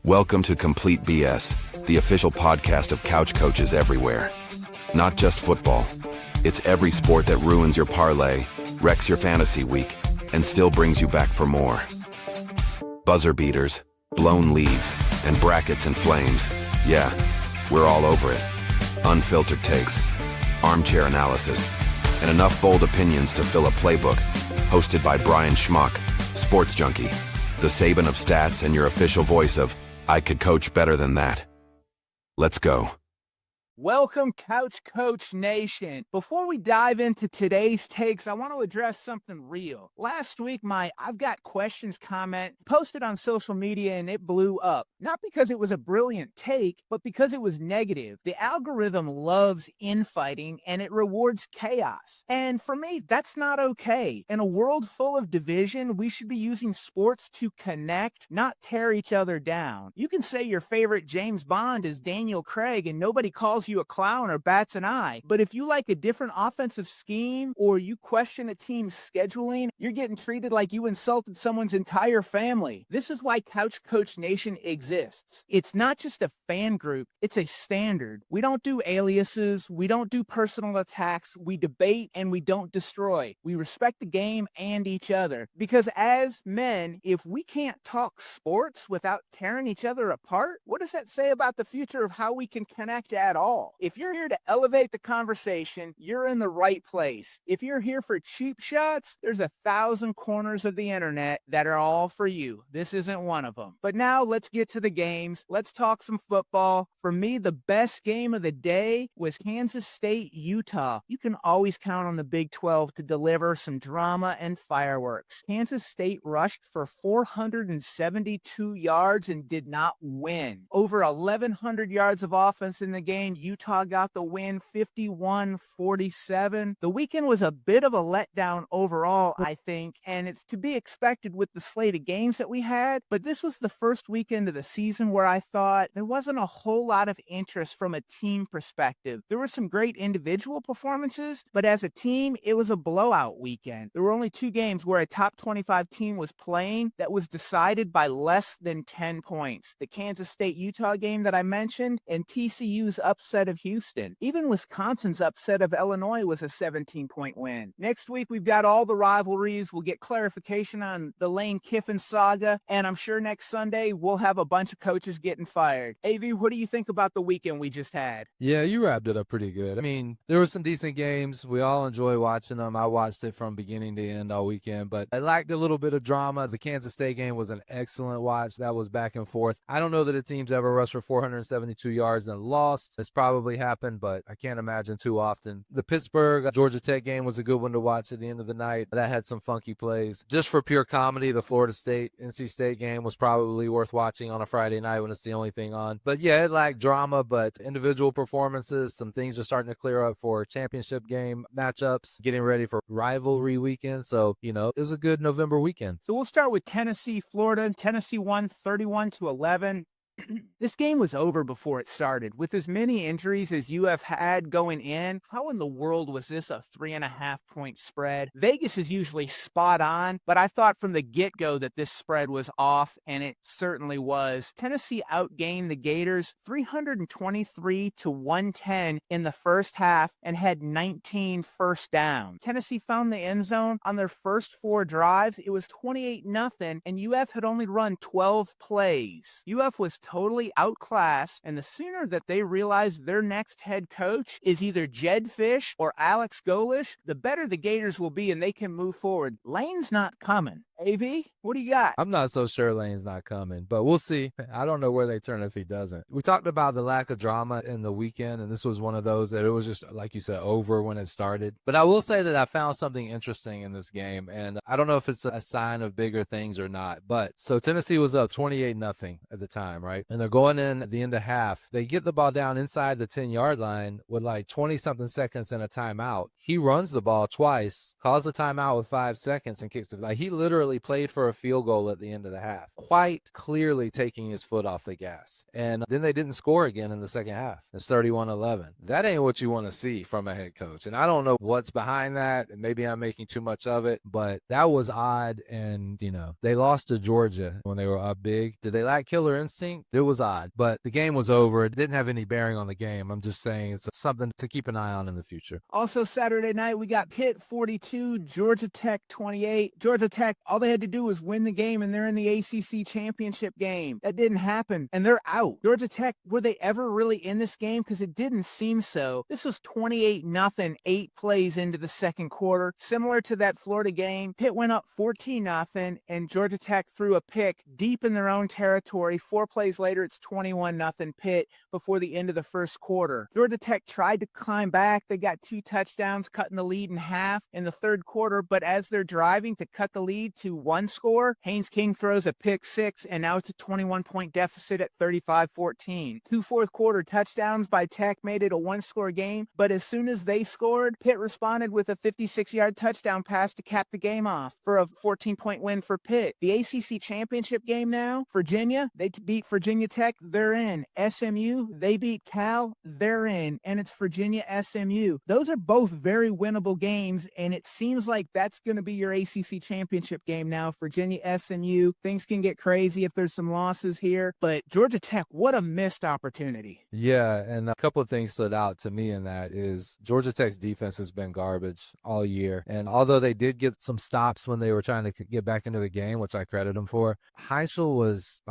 Welcome to Complete BS, the official podcast of couch coaches everywhere. Not just football. It's every sport that ruins your parlay, wrecks your fantasy week, and still brings you back for more. Buzzer beaters, blown leads, and brackets and flames. Yeah, we're all over it. Unfiltered takes, armchair analysis, and enough bold opinions to fill a playbook. Hosted by Brien Schmuck, sports junkie, the Saban of stats and your official voice of, I could coach better than that. Let's go. Welcome, Couch Coach Nation. Before we dive into today's takes, I want to address something real. Last week, my I've Got Questions comment posted on social media and it blew up. Not because it was a brilliant take, but because it was negative. The algorithm loves infighting and it rewards chaos. And for me, that's not okay. In a world full of division, we should be using sports to connect, not tear each other down. You can say your favorite James Bond is Daniel Craig and nobody calls you a clown or bats an eye. But if you like a different offensive scheme or you question a team's scheduling, you're getting treated like you insulted someone's entire family. This is why Couch Coach Nation exists. It's not just a fan group, it's a standard. We don't do aliases, we don't do personal attacks, we debate and we don't destroy. We respect the game and each other. Because as men, if we can't talk sports without tearing each other apart, what does that say about the future of how we can connect at all? If you're here to elevate the conversation, you're in the right place. If you're here for cheap shots, there's 1,000 corners of the internet that are all for you. This isn't one of them. But now let's get to the games. Let's talk some football. For me, the best game of the day was Kansas State, Utah. You can always count on the Big 12 to deliver some drama and fireworks. Kansas State rushed for 472 yards and did not win. Over 1,100 yards of offense in the game. Utah got the win 51-47. The weekend was a bit of a letdown overall, I think, and it's to be expected with the slate of games that we had, but this was the first weekend of the season where I thought there wasn't a whole lot of interest from a team perspective. There were some great individual performances, but as a team, it was a blowout weekend. There were only two games where a top 25 team was playing that was decided by less than 10 points. The Kansas State-Utah game that I mentioned and TCU's upset of Houston. Even Wisconsin's upset of Illinois was a 17-point win. Next week, we've got all the rivalries. We'll get clarification on the Lane Kiffin saga, and I'm sure next Sunday we'll have a bunch of coaches getting fired. AV, what do you think about the weekend we just had? Yeah, you wrapped it up pretty good. I mean, there were some decent games. We all enjoy watching them. I watched it from beginning to end all weekend, but it lacked a little bit of drama. The Kansas State game was an excellent watch. That was back and forth. I don't know that a team's ever rushed for 472 yards and lost. It's probably happened, but I can't imagine too often. The Pittsburgh-Georgia Tech game was a good one to watch at the end of the night. That had some funky plays. Just for pure comedy, the Florida State-NC State game was probably worth watching on a Friday night when it's the only thing on. But yeah, it lacked drama, but individual performances, some things are starting to clear up for championship game matchups, getting ready for rivalry weekend. So, it was a good November weekend. So we'll start with Tennessee, Florida. Tennessee won 31-11. This game was over before it started. With as many injuries as UF had going in, how in the world was this a 3.5-point spread? Vegas is usually spot on, but I thought from the get-go that this spread was off, and it certainly was. Tennessee outgained the Gators 323-110 in the first half and had 19 first downs. Tennessee found the end zone on their first 4 drives. It was 28-0, and UF had only run 12 plays. UF was totally outclassed, and the sooner that they realize their next head coach is either Jed Fish or Alex Golish, the better the Gators will be and they can move forward. Lane's not coming. AB, what do you got? I'm not so sure Lane's not coming, but we'll see. I don't know where they turn if he doesn't. We talked about the lack of drama in the weekend, and this was one of those that it was just, like you said, over when it started. But I will say that I found something interesting in this game, and I don't know if it's a sign of bigger things or not. But so Tennessee was up 28-0 at the time, right? And they're going in at the end of half. They get the ball down inside the 10-yard line with like 20-something seconds and a timeout. He runs the ball twice, calls the timeout with 5 seconds, and kicks it. Like, he literally literally played for a field goal at the end of the half, quite clearly taking his foot off the gas. And then they didn't score again in the second half. It's 31-11. That ain't what you want to see from a head coach. And I don't know what's behind that. And maybe I'm making too much of it, but that was odd. And, they lost to Georgia when they were up big. Did they lack killer instinct? It was odd, but the game was over. It didn't have any bearing on the game. I'm just saying it's something to keep an eye on in the future. Also, Saturday night, we got Pitt 42, Georgia Tech 28. Georgia Tech, all they had to do was win the game, and they're in the ACC championship game. That didn't happen, and they're out. Georgia Tech, were they ever really in this game? Because it didn't seem so. This was 28-0, 8 plays into the second quarter. Similar to that Florida game, Pitt went up 14-0, and Georgia Tech threw a pick deep in their own territory. 4 plays later, it's 21-0 Pitt before the end of the first quarter. Georgia Tech tried to climb back. They got 2 touchdowns, cutting the lead in half in the third quarter, but as they're driving to cut the lead to 1 score, Haynes King throws a pick 6, and now it's a 21-point deficit at 35-14. 2 fourth quarter touchdowns by Tech made it a 1-score game, but as soon as they scored, Pitt responded with a 56-yard touchdown pass to cap the game off for a 14-point win for Pitt. The ACC championship game now, Virginia, they beat Virginia Tech, they're in. SMU, they beat Cal, they're in, and it's Virginia SMU. Those are both very winnable games, and it seems like that's going to be your ACC championship game now. Virginia SMU, things can get crazy if there's some losses here, but Georgia Tech, what a missed opportunity. Yeah, and a couple of things stood out to me in that is Georgia Tech's defense has been garbage all year, and although they did get some stops when they were trying to get back into the game, which I credit them for, Heschel was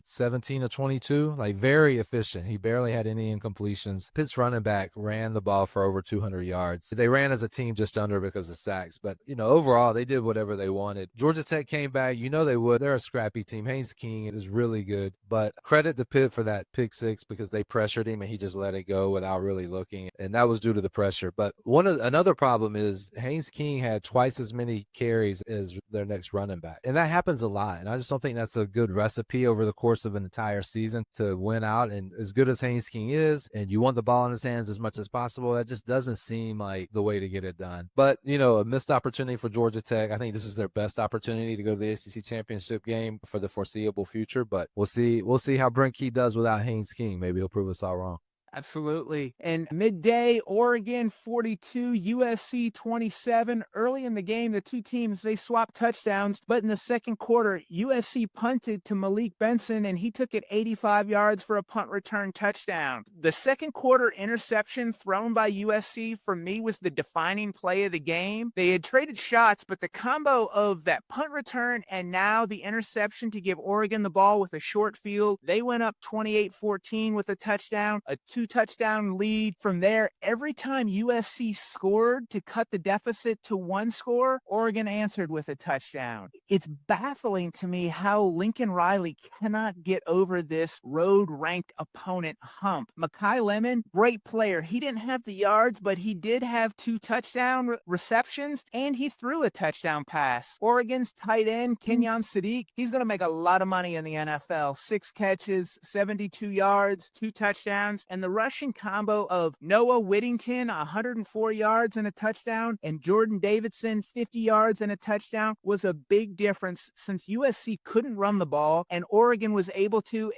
17 of 22, very efficient. He barely had any incompletions. Pitt's running back ran the ball for over 200 yards. They ran as a team just under because of sacks, but overall they did whatever they wanted. Georgia Tech came back, they would. They're a scrappy team. Haynes King is really good, but credit to Pitt for that pick 6 because they pressured him and he just let it go without really looking, and that was due to the pressure. But another problem is Haynes King had twice as many carries as their next running back, and that happens a lot, and I just don't think that's a good recipe over the course of an entire season to win out. And as good as Haynes King is, and you want the ball in his hands as much as possible, that just doesn't seem like the way to get it done. But a missed opportunity for Georgia Tech. I think this is their best opportunity to go to the ACC championship game for the foreseeable future, but we'll see how Brent Key does without Haynes King. Maybe he'll prove us all wrong. Absolutely. And midday, Oregon 42, USC 27. Early in the game, the two teams, they swapped touchdowns, but in the second quarter, USC punted to Malik Benson, and he took it 85 yards for a punt return touchdown. The second quarter interception thrown by USC, for me, was the defining play of the game. They had traded shots, but the combo of that punt return and now the interception to give Oregon the ball with a short field, they went up 28-14 with a touchdown, a 2-touchdown lead. From there, every time USC scored to cut the deficit to 1 score, Oregon answered with a touchdown. It's baffling to me how Lincoln Riley cannot get over this road-ranked opponent hump. Mekhi Lemon, great player. He didn't have the yards, but he did have 2 touchdown receptions, and he threw a touchdown pass. Oregon's tight end, Kenyon Sadiq, he's going to make a lot of money in the NFL. 6 catches, 72 yards, 2 touchdowns, and the rushing combo of Noah Whittington, 104 yards and a touchdown, and Jordan Davidson, 50 yards and a touchdown, was a big difference since USC couldn't run the ball, and Oregon was able to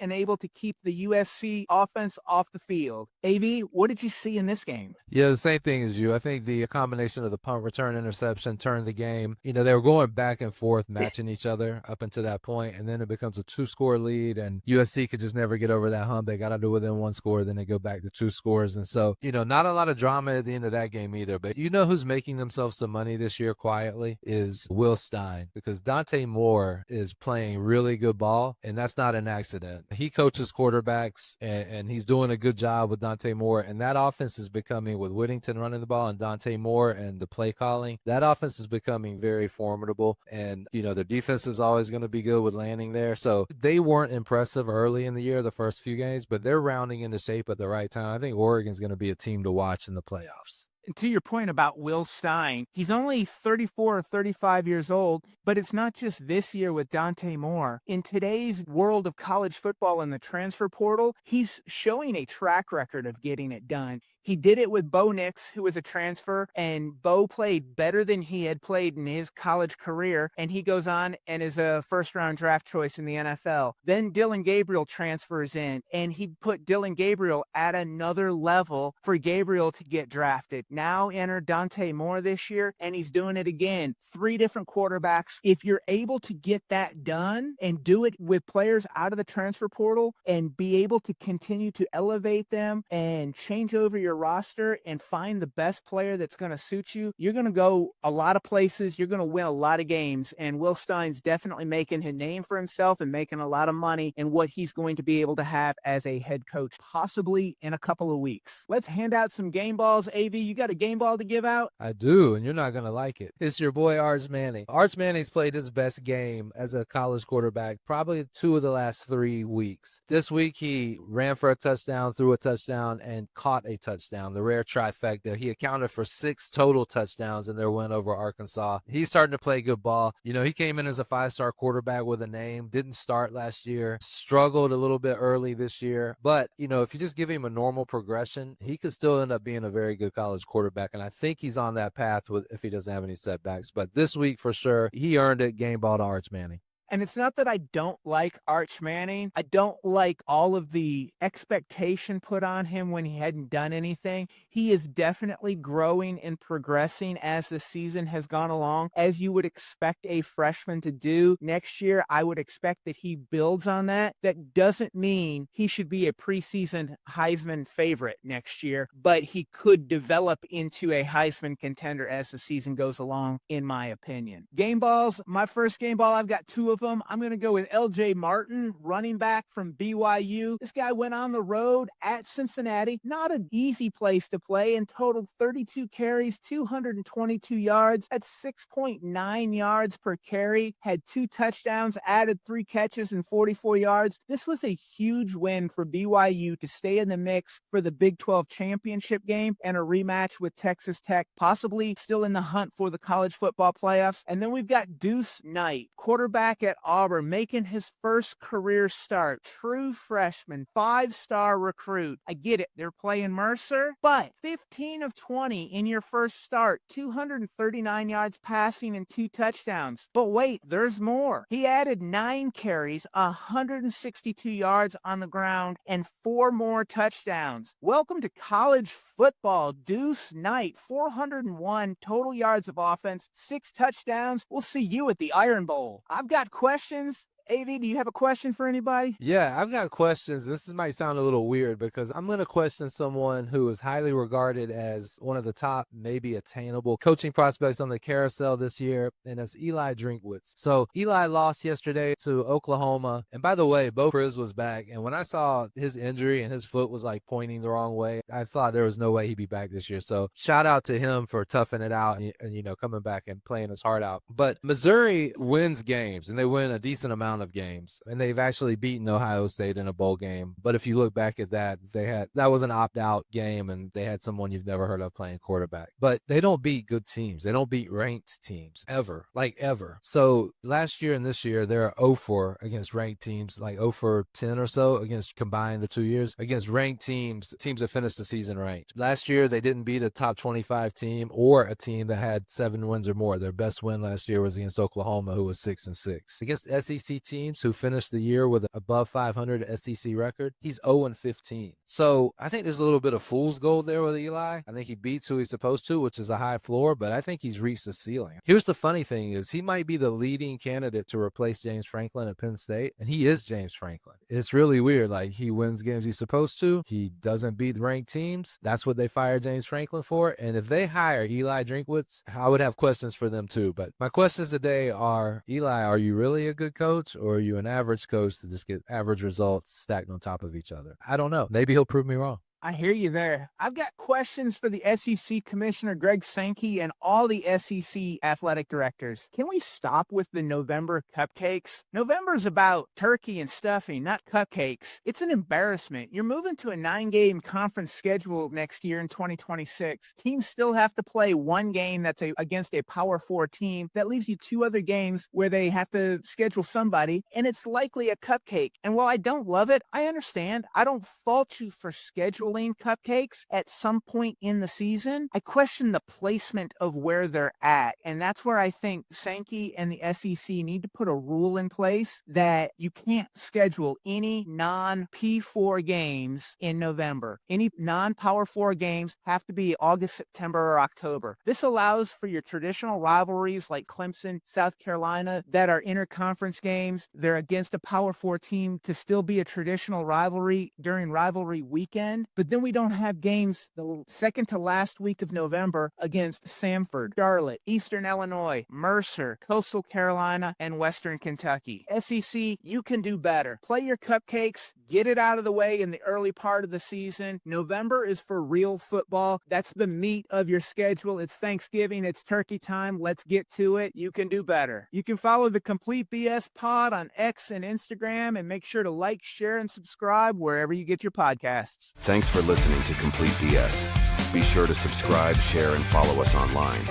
keep the USC offense off the field. AV, what did you see in this game? Yeah, the same thing as you. I think the combination of the punt return interception turned the game. They were going back and forth, matching each other up until that point, and then it becomes a 2-score lead, and USC could just never get over that hump. They got to do within 1 score, then they go back to 2 scores. And so, not a lot of drama at the end of that game either. But who's making themselves some money this year quietly is Will Stein, because Dante Moore is playing really good ball, and that's not an accident. He coaches quarterbacks, and he's doing a good job with Dante Moore, and that offense is becoming, with Whittington running the ball and Dante Moore and the play calling, that offense is becoming very formidable. And, their defense is always going to be good with Lanning there. So they weren't impressive early in the year, the first few games, but they're rounding into shape at the right time. I think Oregon's going to be a team to watch in the playoffs. To your point about Will Stein, he's only 34 or 35 years old, but it's not just this year with Dante Moore. In today's world of college football and the transfer portal, he's showing a track record of getting it done. He did it with Bo Nix, who was a transfer, and Bo played better than he had played in his college career, and he goes on and is a first-round draft choice in the NFL. Then Dylan Gabriel transfers in, and he put Dylan Gabriel at another level for Gabriel to get drafted. Now enter Dante Moore this year, and he's doing it again. 3 different quarterbacks. If you're able to get that done and do it with players out of the transfer portal and be able to continue to elevate them and change over your roster and find the best player that's going to suit you, you're going to go a lot of places. You're going to win a lot of games. And Will Stein's definitely making his name for himself and making a lot of money in what he's going to be able to have as a head coach, possibly in a couple of weeks. Let's hand out some game balls. AV, you got a game ball to give out? I do, and you're not going to like it. It's your boy Arch Manning. Arch Manning's played his best game as a college quarterback probably 2 of the last 3 weeks. This week, he ran for a touchdown, threw a touchdown, and caught a touchdown. The rare trifecta. He accounted for 6 total touchdowns in their win over Arkansas. He's starting to play good ball. You know, he came in as a 5-star quarterback with a name, didn't start last year, struggled a little bit early this year. But, you know, if you just give him a normal progression, he could still end up being a very good college quarterback. And I think he's on that path if he doesn't have any setbacks. But this week, for sure, he earned it. Game ball to Arch Manning. And it's not that I don't like Arch Manning. I don't like all of the expectation put on him when he hadn't done anything. He is definitely growing and progressing as the season has gone along, as you would expect a freshman to do. Next year, I would expect that he builds on that. That doesn't mean he should be a preseason Heisman favorite next year, but he could develop into a Heisman contender as the season goes along, in my opinion. Game balls, my first game ball, I've got 2 of them. I'm going to go with LJ Martin, running back from BYU. This guy went on the road at Cincinnati. Not an easy place to play, and totaled 32 carries, 222 yards at 6.9 yards per carry. Had 2 touchdowns, added 3 catches and 44 yards. This was a huge win for BYU to stay in the mix for the Big 12 championship game and a rematch with Texas Tech, possibly still in the hunt for the college football playoffs. And then we've got Deuce Knight, quarterback at Auburn, making his first career start. True freshman, 5-star recruit. I get it, they're playing Mercer, but 15 of 20 in your first start, 239 yards passing and 2 touchdowns. But wait, there's more. He added 9 carries, 162 yards on the ground, and 4 more touchdowns. Welcome to college football. Deuce Knight, 401 total yards of offense, 6 touchdowns. We'll see you at the Iron Bowl. I've got questions. AV, do you have a question for anybody? Yeah, I've got questions. This might sound a little weird because I'm going to question someone who is highly regarded as one of the top, maybe attainable coaching prospects on the carousel this year, and that's Eli Drinkwitz. So Eli lost yesterday to Oklahoma. And by the way, Bo Friz was back. And when I saw his injury and his foot was like pointing the wrong way, I thought there was no way he'd be back this year. So shout out to him for toughing it out and you know, coming back and playing his heart out. But Missouri wins games, and they win a decent amount of games, and they've actually beaten Ohio State in a bowl game. But if you look back at that, that was an opt-out game, and they had someone you've never heard of playing quarterback. But they don't beat good teams. They don't beat ranked teams ever, like ever. So last year and this year, they're 0-4 against ranked teams, like 0-10 or so against combined the 2 years against ranked teams that finished the season ranked. Last year, they didn't beat a top 25 team or a team that had 7 wins or more. Their best win last year was against Oklahoma, who was 6-6. Against SEC teams who finished the year with an above 500 SEC record, he's 0-15. So I think there's a little bit of fool's gold there with Eli. I think he beats who he's supposed to, which is a high floor, but I think he's reached the ceiling. Here's the funny thing is he might be the leading candidate to replace James Franklin at Penn State, and he is James Franklin. It's really weird. Like, he wins games he's supposed to. He doesn't beat ranked teams. That's what they fire James Franklin for. And if they hire Eli Drinkwitz, I would have questions for them too. But my questions today are, Eli, are you really a good coach, or are you an average coach to just get average results stacked on top of each other? I don't know. Maybe he'll prove me wrong. I hear you there. I've got questions for the SEC Commissioner Greg Sankey and all the SEC athletic directors. Can we stop with the November cupcakes? November's about turkey and stuffing, not cupcakes. It's an embarrassment. You're moving to a 9-game conference schedule next year in 2026. Teams still have to play one game that's against a Power 4 team. That leaves you 2 other games where they have to schedule somebody, and it's likely a cupcake. And while I don't love it, I understand. I don't fault you for scheduling cupcakes at some point in the season. I question the placement of where they're at, and that's where I think Sankey and the SEC need to put a rule in place that you can't schedule any non-P4 games in November. Any non-Power 4 games have to be August, September, or October. This allows for your traditional rivalries like Clemson, South Carolina, that are interconference games. They're against a Power 4 team to still be a traditional rivalry during rivalry weekend. But then we don't have games the second to last week of November against Samford, Charlotte, Eastern Illinois, Mercer, Coastal Carolina, and Western Kentucky. SEC, you can do better. Play your cupcakes. Get it out of the way in the early part of the season. November is for real football. That's the meat of your schedule. It's Thanksgiving. It's turkey time. Let's get to it. You can do better. You can follow the Complete BS Pod on X and Instagram, and make sure to like, share, and subscribe wherever you get your podcasts. Thanks for listening to Complete BS. Be sure to subscribe, share, and follow us online.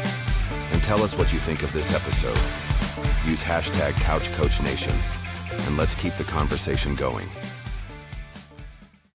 And tell us what you think of this episode. Use hashtag CouchCoachNation, and let's keep the conversation going.